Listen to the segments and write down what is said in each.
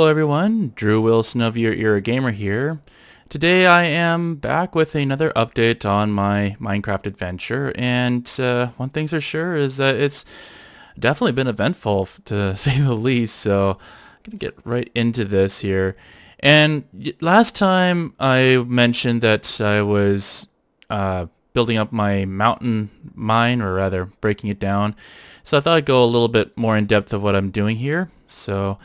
Hello everyone, Drew Wilson of Your Era Gamer here. Today I am back with another update on my Minecraft adventure, and one thing's for sure is that it's definitely been eventful to say the least, so I'm going to get right into this here. And last time I mentioned that I was building up my mountain mine, or rather breaking it down, so I thought I'd go a little bit more in depth of what I'm doing here. So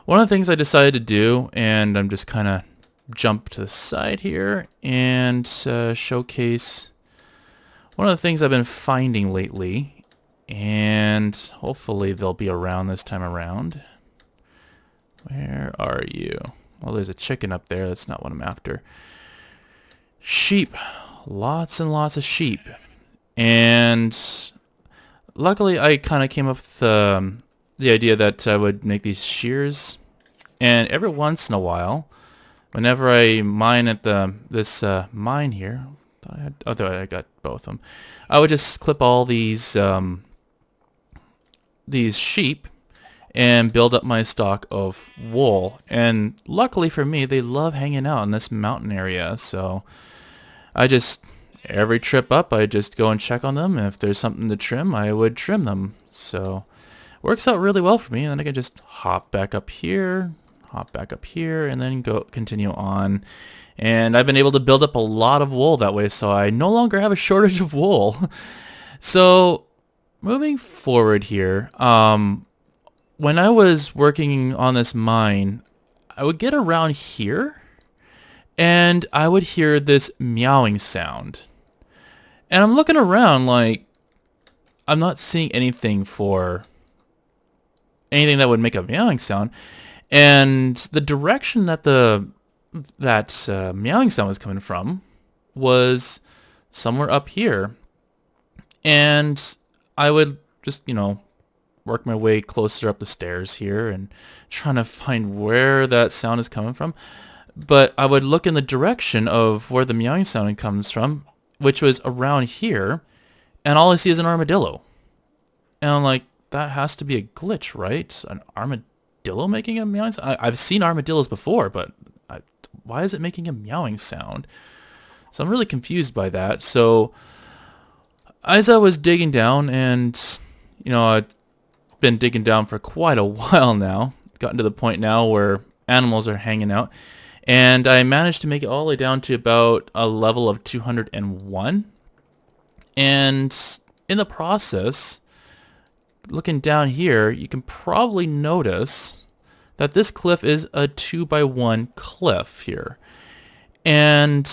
one of the things I decided to do, and I'm just kind of jump to the side here and showcase one of the things I've been finding lately, and hopefully they'll be around this time around. Where are you? Well, there's a chicken up there. That's not what I'm after. Sheep. Lots and lots of sheep. And luckily I kind of came up with the idea that I would make these shears, and every once in a while, whenever I mine at this mine here, I got both of them, I would just clip all these sheep and build up my stock of wool. And luckily for me, they love hanging out in this mountain area, so I just, every trip up, I just go and check on them, and if there's something to trim, I would trim them. So works out really well for me, and then I can just hop back up here, and then go continue on. And I've been able to build up a lot of wool that way, so I no longer have a shortage of wool. So moving forward here, when I was working on this mine, I would get around here, and I would hear this meowing sound. And I'm looking around like I'm not seeing anything that would make a meowing sound, and the direction that meowing sound was coming from was somewhere up here. And I would just, work my way closer up the stairs here and trying to find where that sound is coming from. But I would look in the direction of where the meowing sound comes from, which was around here, and all I see is an armadillo. And I'm like, that has to be a glitch, right? An armadillo making a meowing sound? I've seen armadillos before, but why is it making a meowing sound? So I'm really confused by that. So as I was digging down, and I've been digging down for quite a while now, gotten to the point now where animals are hanging out, and I managed to make it all the way down to about a level of 201. And in the process, looking down here, you can probably notice that this cliff is a 2x1 cliff here. And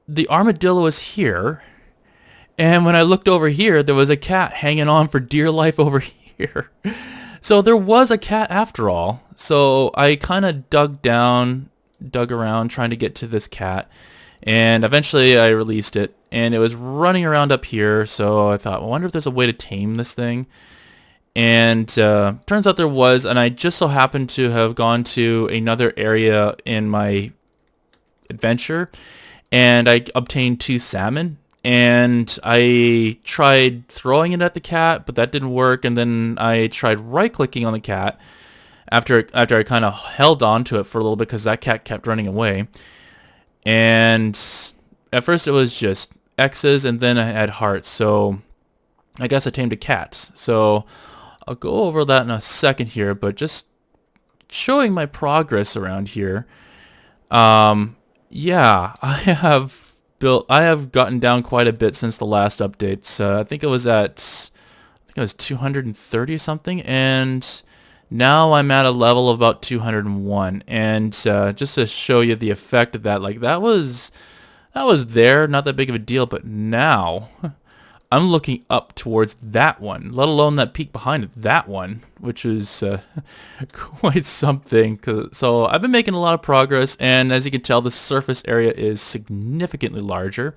the armadillo is here. And when I looked over here, there was a cat hanging on for dear life over here. So there was a cat after all. So I kind of dug around trying to get to this cat. And eventually I released it, and it was running around up here. So I thought, well, I wonder if there's a way to tame this thing. And turns out there was, and I just so happened to have gone to another area in my adventure, and I obtained 2 salmon. And I tried throwing it at the cat, but that didn't work. And then I tried right-clicking on the cat after I kind of held on to it for a little bit because that cat kept running away. And at first it was just X's, and then I had hearts. So I guess I tamed a cat. So I'll go over that in a second here, but just showing my progress around here. Yeah, I have gotten down quite a bit since the last update. So I think it was 230 something, and now I'm at a level of about 201. And just to show you the effect of that, like that was there, not that big of a deal, but now I'm looking up towards that one, let alone that peak behind it, that one, which is quite something. So I've been making a lot of progress, and as you can tell, the surface area is significantly larger.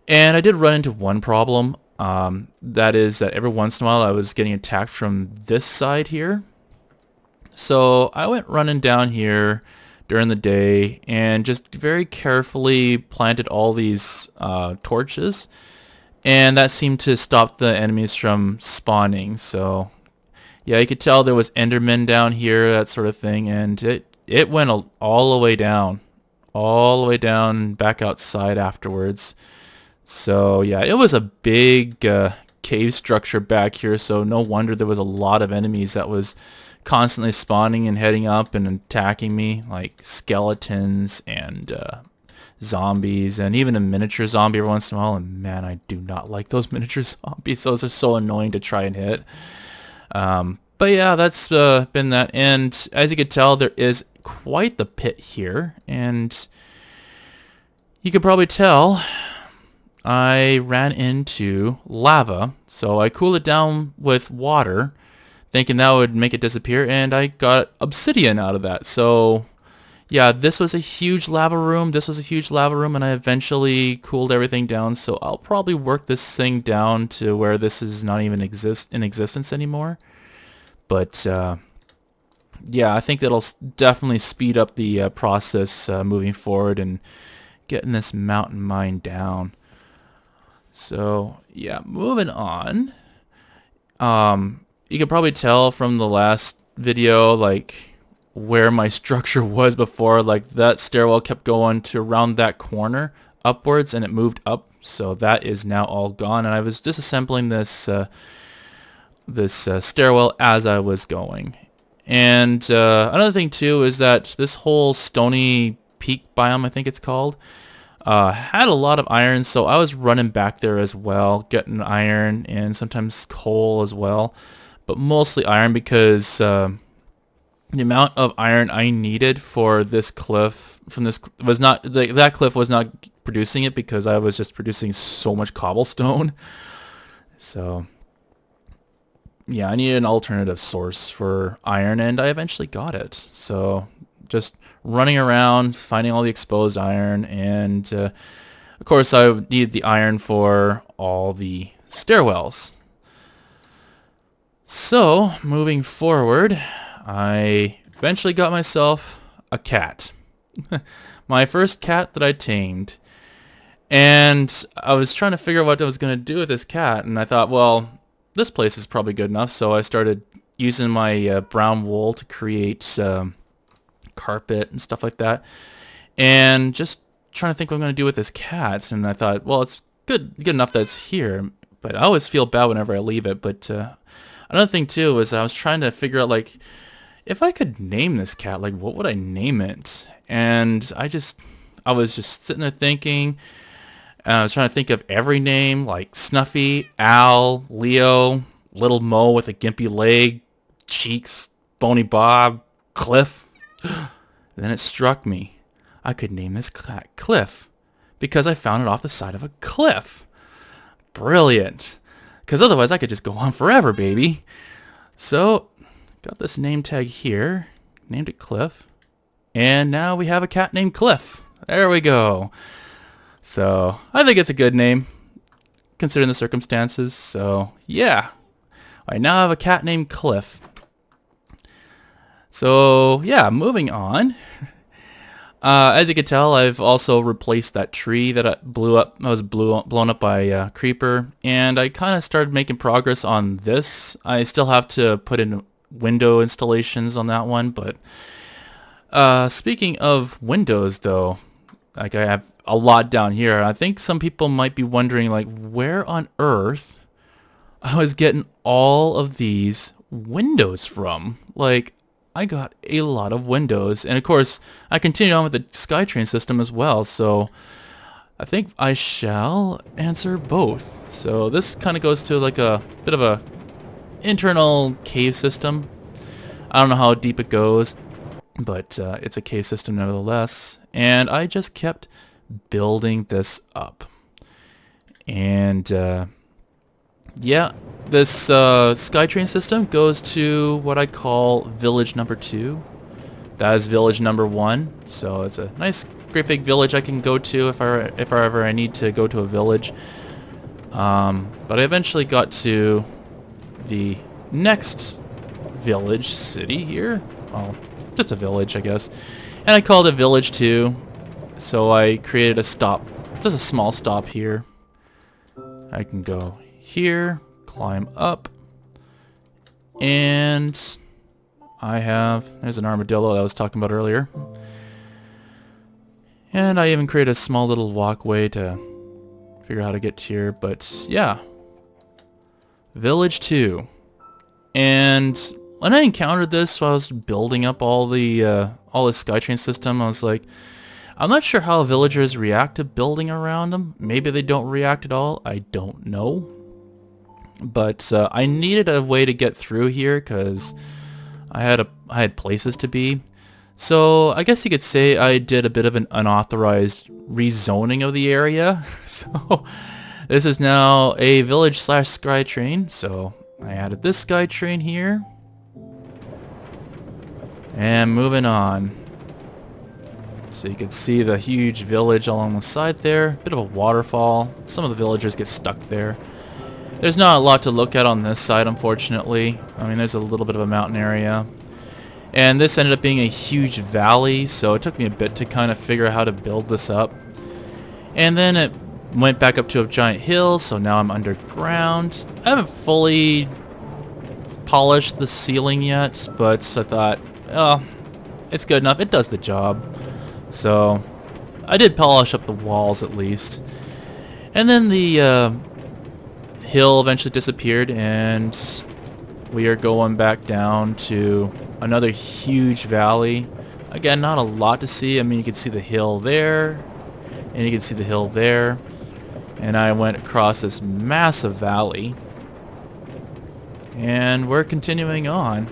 And I did run into one problem, that is that every once in a while I was getting attacked from this side here. So I went running down here during the day and just very carefully planted all these torches, and that seemed to stop the enemies from spawning. So Yeah, you could tell there was Enderman down here, that sort of thing, and it went all the way down. All the way down, back outside afterwards. So yeah, it was a big cave structure back here, so no wonder there was a lot of enemies that was constantly spawning and heading up and attacking me, like skeletons and zombies, and even a miniature zombie every once in a while. And man, I do not like those miniature zombies. Those are so annoying to try and hit. But yeah, that's been that. And as you can tell, there is quite the pit here. And you can probably tell I ran into lava. So I cooled it down with water, thinking that would make it disappear. And I got obsidian out of that. So yeah, this was a huge lava room. This was a huge lava room, and I eventually cooled everything down. So I'll probably work this thing down to where this is not even in existence anymore. But yeah, I think that'll definitely speed up the process moving forward and getting this mountain mine down. So yeah, moving on. You can probably tell from the last video, like, where my structure was before. Like, that stairwell kept going to around that corner upwards, and it moved up. So that is now all gone, and I was disassembling this stairwell as I was going. And another thing too is that this whole stony peak biome, I think it's called, had a lot of iron, so I was running back there as well, getting iron and sometimes coal as well, but mostly iron because the amount of iron I needed for this cliff from this was not that cliff was not producing it because I was just producing so much cobblestone. So yeah, I needed an alternative source for iron, and I eventually got it. So just running around, finding all the exposed iron, and of course I needed the iron for all the stairwells. So moving forward, I eventually got myself a cat. My first cat that I tamed. And I was trying to figure out what I was going to do with this cat, and I thought, well, this place is probably good enough, so I started using my brown wool to create carpet and stuff like that, and just trying to think what I'm going to do with this cat. And I thought, well, it's good enough that it's here, but I always feel bad whenever I leave it. But another thing too is I was trying to figure out, like, if I could name this cat, like, what would I name it? And I was just sitting there thinking. I was trying to think of every name, like Snuffy, Al, Leo, Little Mo with a gimpy leg, Cheeks, Bony Bob, Cliff. Then it struck me. I could name this cat Cliff because I found it off the side of a cliff. Brilliant. Because otherwise I could just go on forever, baby. So, got this name tag here. Named it Cliff. And now we have a cat named Cliff. There we go. So, I think it's a good name, considering the circumstances. So, yeah. I now have a cat named Cliff. So, yeah, moving on. As you can tell, I've also replaced that tree that I blew up. I was blown up by a creeper. And I kind of started making progress on this. I still have to put in window installations on that one. But speaking of windows, though, like, I have a lot down here. I think some people might be wondering, like, where on earth I was getting all of these windows from. Like, I got a lot of windows. And of course, I continued on with the SkyTrain system as well. So I think I shall answer both. So this kind of goes to like a bit of a internal cave system. I don't know how deep it goes, but it's a cave system nevertheless. And I just kept building this up. And yeah, this SkyTrain system goes to what I call village number 2. That is village number 1. So it's a nice, great big village I can go to if I ever need to go to a village. But I eventually got to the next village city here. Well, just a village, I guess. And I called it village 2. So I created a stop, just a small stop here. I can go here, climb up, And there's an armadillo that I was talking about earlier. And I even created a small little walkway to figure out how to get here. But yeah, Village 2. And when I encountered this while I was building up all the SkyTrain system, I was like, I'm not sure how villagers react to building around them. Maybe they don't react at all. I don't know. But I needed a way to get through here because I had places to be. So I guess you could say I did a bit of an unauthorized rezoning of the area. So this is now a village / SkyTrain. So I added this SkyTrain here. And moving on. So you can see the huge village along the side there. Bit of a waterfall. Some of the villagers get stuck there. There's not a lot to look at on this side, unfortunately. I mean, there's a little bit of a mountain area. And this ended up being a huge valley, so it took me a bit to kind of figure out how to build this up. And then it went back up to a giant hill, so now I'm underground. I haven't fully polished the ceiling yet, but I thought, oh, it's good enough. It does the job. So I did polish up the walls at least. And then the hill eventually disappeared, and we are going back down to another huge valley. Again, not a lot to see. I mean, you can see the hill there, and you can see the hill there. And I went across this massive valley. And we're continuing on.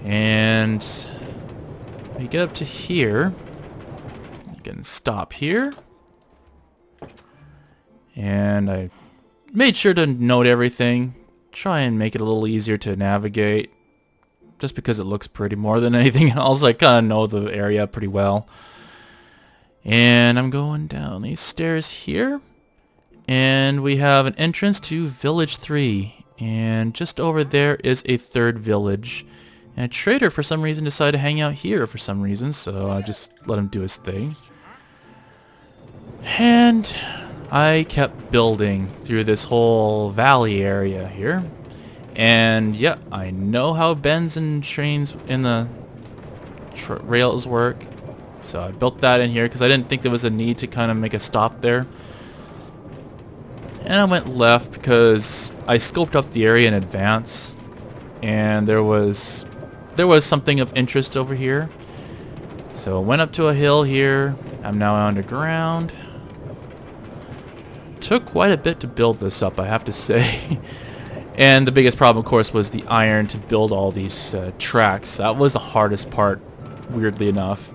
And we get up to here. You can stop here. And I made sure to note everything. Try and make it a little easier to navigate. Just because it looks pretty more than anything else. I kind of know the area pretty well. And I'm going down these stairs here. And we have an entrance to Village 3. And just over there is a third village. And a trader for some reason decided to hang out here for some reason. So I just let him do his thing. And I kept building through this whole valley area here. And yeah, I know how bends and trains in the rails work. So I built that in here because I didn't think there was a need to kind of make a stop there. And I went left because I scoped up the area in advance. And there was something of interest over here. So I went up to a hill here. I'm now underground. Took quite a bit to build this up, I have to say. And the biggest problem, of course, was the iron to build all these tracks. That was the hardest part, weirdly enough.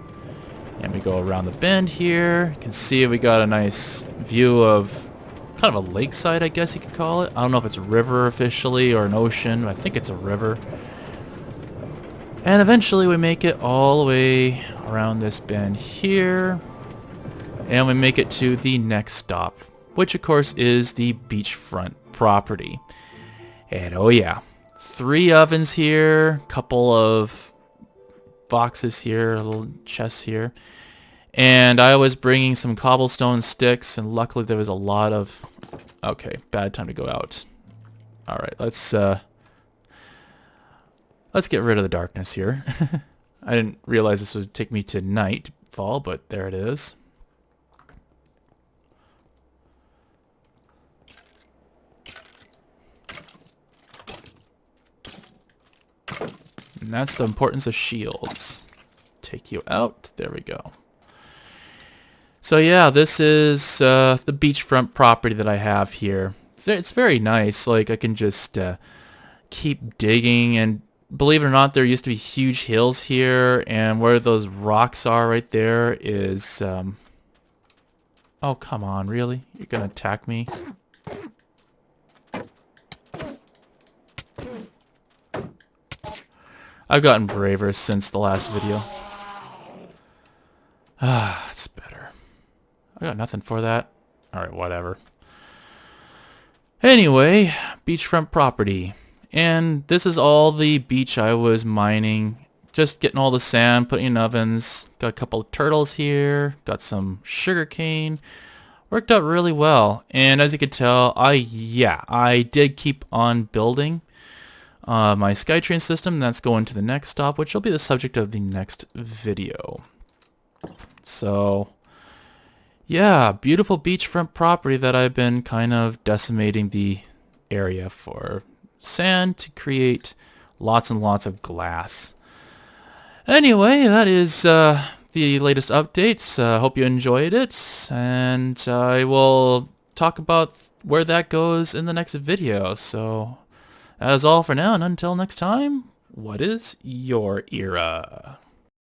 And we go around the bend here. You can see we got a nice view of kind of a lakeside, I guess you could call it. I don't know if it's a river officially or an ocean. I think it's a river. And eventually we make it all the way around this bend here. And we make it to the next stop, which of course is the beachfront property. And oh yeah, 3 ovens here, couple of boxes here, little chests here. And I was bringing some cobblestone sticks, and luckily there was a lot of... Okay, bad time to go out. Alright, let's get rid of the darkness here. I didn't realize this would take me to nightfall, but there it is. And that's the importance of shields. Take you out. There we go. So yeah, this is the beachfront property that I have here. It's very nice. Like, I can just keep digging, and believe it or not, there used to be huge hills here, and where those rocks are right there is... Oh, come on, really? You're gonna attack me? I've gotten braver since the last video. Ah, it's better. I got nothing for that. Alright, whatever. Anyway, beachfront property. And this is all the beach I was mining. Just getting all the sand, putting in ovens. Got a couple of turtles here. Got some sugar cane. Worked out really well. And as you can tell, I did keep on building. my SkyTrain system. That's going to the next stop, which will be the subject of the next video. So, yeah, beautiful beachfront property that I've been kind of decimating the area for sand to create lots and lots of glass. Anyway, that is the latest updates. Hope you enjoyed it, and I will talk about where that goes in the next video. So, that is all for now, and until next time, what is your era?